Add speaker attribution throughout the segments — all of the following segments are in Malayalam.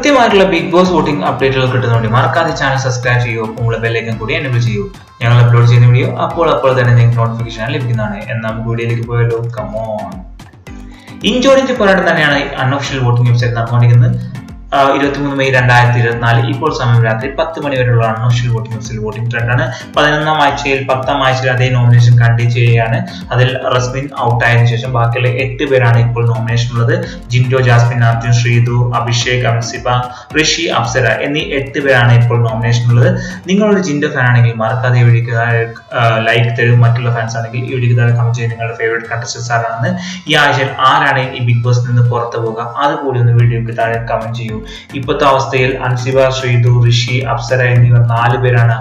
Speaker 1: കൃത്യമായിട്ടുള്ള ബിഗ് ബോസ് വോട്ടിംഗ് അപ്ഡേറ്റുകൾ കിട്ടുന്നതുകൊണ്ട് മറക്കാതെ ചാനൽ സബ്സ്ക്രൈബ് ചെയ്യൂ. ഒപ്പം ബെല്ലൈക്കൺ കൂടി എനേബിൾ ചെയ്യൂ. ഞങ്ങൾ അപ്ലോഡ് ചെയ്യുന്ന വീഡിയോ അപ്പോൾ തന്നെ നിങ്ങൾക്ക് നോട്ടിഫിക്കേഷൻ ലഭിക്കുന്നതാണ്. എന്നാൽ നമുക്ക് വീഡിയോയിലേക്ക് പോയാലോ. കമോൺ. ഇഞ്ചോടിഞ്ച് പോരാട്ടം തന്നെയാണ് അൺഒഫീഷ്യൽ വോട്ടിംഗ് വെബ്സൈറ്റ് നടന്നുകൊണ്ടിരിക്കുന്നത്. 23 മെയ് 2024 ഇപ്പോൾ സമയം രാത്രി 10 മണി വരെയുള്ള അൺഒഫീഷ്യൽ വോട്ടിംഗ് വെബ്സൈറ്റ് വോട്ടിംഗ് ട്രെൻഡാണ്. 11ാം ആഴ്ചയിൽ 10ാം ആഴ്ചയിൽ അതേ നോമിനേഷൻ കണ്ടിന്യൂ ചെയ്യുകയാണ്. അതിൽ റസ്മിൻ ഔട്ട് ആയതിനു ശേഷം ബാക്കിയുള്ള 8 പേരാണ് ഇപ്പോൾ നോമിനേഷൻ ഉള്ളത്. ജിൻഡോ, ജാസ്മിൻ, അർജുൻ, ശ്രീതു, അഭിഷേക്, അൻസിബ, ഋഷി, അപ്സര എന്നീ 8 പേരാണ് ഇപ്പോൾ നോമിനേഷൻ ഉള്ളത്. നിങ്ങളൊരു ജിൻഡോ ഫാൻ ആണെങ്കിൽ മറക്കാതെ ഈ വീഡിയോക്ക് ലൈക്ക് തരും. മറ്റുള്ള ഫാൻസ് ആണെങ്കിൽ ഈ വീഡിയോക്ക് താഴെ കമന്റ് ചെയ്ത് നിങ്ങളുടെ ഫേവറേറ്റ് കണ്ടസ്റ്റൻസ് ആരാണെന്ന്, ഈ ആഴ്ചയിൽ ആരാണ് ഈ ബിഗ് ബോസിൽ നിന്ന് പുറത്തു പോകുക അതുകൂടി ഒന്ന് വീഡിയോക്ക് താഴെ കമന്റ് ചെയ്യൂ. ഇപ്പോഴത്തെ അവസ്ഥയിൽ അൻസിബ, ശ്രീതു, ഋഷി, അപ്സര എന്നിവർ 4 പേരാണ്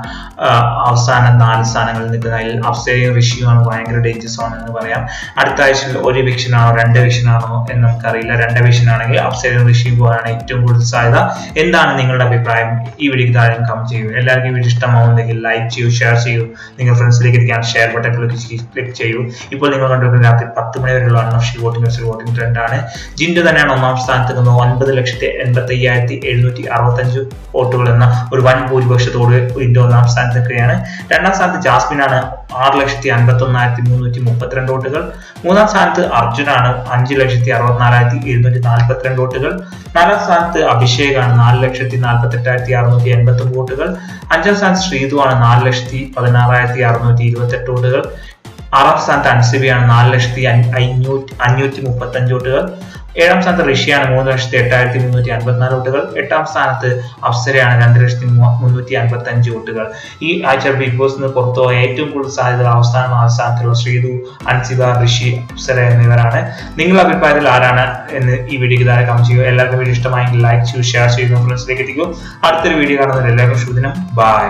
Speaker 1: അവസാന 4 സ്ഥാനങ്ങളിൽ നിൽക്കുന്നതിൽ അപ്സരയും ഋഷിയുമാണ് ഭയങ്കര ഡേഞ്ചർ സോൺ എന്ന് പറയാം. അടുത്ത ആഴ്ചയിൽ ഒരു എവിക്ഷൻ ആണോ 2 എവിക്ഷൻ ആണോ എന്ന് നമുക്കറിയില്ല. 2 എവിക്ഷൻ ആണെങ്കിൽ അപ്സരയും ഋഷിയും പോകാനാണ് ഏറ്റവും കൂടുതൽ സാധ്യത. എന്താണ് നിങ്ങളുടെ അഭിപ്രായം? ഈ വീഡിയോക്ക് താഴെ കമന്റ് ചെയ്യൂ. എല്ലാവർക്കും വീഡിയോ ഇഷ്ടമാവുന്നെങ്കിൽ ലൈക്ക് ചെയ്യൂ, ഷെയർ ചെയ്യൂ. നിങ്ങൾ ഫ്രണ്ട്സിലേക്ക് എത്തിക്കാൻ ഷെയർ ബട്ടൺ ക്ലിക്ക് ചെയ്യൂ. ഇപ്പോൾ നിങ്ങൾ കണ്ടുവരുന്ന രാത്രി 10 മണി വരെയുള്ള അൺഒഫീഷ്യൽ വോട്ടിംഗ് ട്രെൻഡാണ്. ജിൻഡോ തന്നെയാണ് 1ാം സ്ഥാനത്ത് നിൽക്കുന്നത്. 9,85,65 വോട്ടുകൾ എന്ന ഒരു വൻ ഭൂരിപക്ഷത്തോട് ജിൻഡോ 1ാം സ്ഥാനത്ത് നിൽക്കുകയാണ്. 2ാം സ്ഥാനത്ത് ജാസ്മിനാണ് 6,51,132 വോട്ടുകൾ. 3ാം സ്ഥാനത്ത് അർജുനാണ് 5,64,742 വോട്ടുകൾ. 4ാം സ്ഥാനത്ത് അഭിഷേകാണ് 4,48,689 വോട്ടുകൾ. 5ാം സ്ഥാനത്ത് ശ്രീതുവാണ് 4,16,628 വോട്ടുകൾ. 6ാം സ്ഥാനത്ത് അൻസിബയാണ് 4,535 വോട്ടുകൾ. 7ാം സ്ഥാനത്ത് ഋഷിയാണ് 3,08,354 വോട്ടുകൾ. 8ാം സ്ഥാനത്ത് അപ്സരയാണ് 2,355 വോട്ടുകൾ. ഈ ആഴ്ച ബിഗ് ബോസിൽ നിന്ന് പുറത്തുപോയ ഏറ്റവും കൂടുതൽ സാധ്യത അവസാന 4 സ്ഥാനത്തുള്ള ശ്രീതു, അൻസിബ, ഋഷി, അപ്സര എന്നിവരാണ്. നിങ്ങളുടെ അഭിപ്രായത്തിൽ ആരാണ് എന്ന് ഈ വീഡിയോക്ക് താഴെ കമന്റ് ചെയ്യുക. എല്ലാവർക്കും വീഡിയോ ഇഷ്ടമായെങ്കിൽ ലൈക്ക് ചെയ്യൂ, ഷെയർ ചെയ്യുക, ഫ്രണ്ട്സിലേക്ക് എത്തിക്കൂ. അടുത്തൊരു വീഡിയോ കാണുന്നവർ എല്ലാവർക്കും ശുഭദിനം. ബൈ.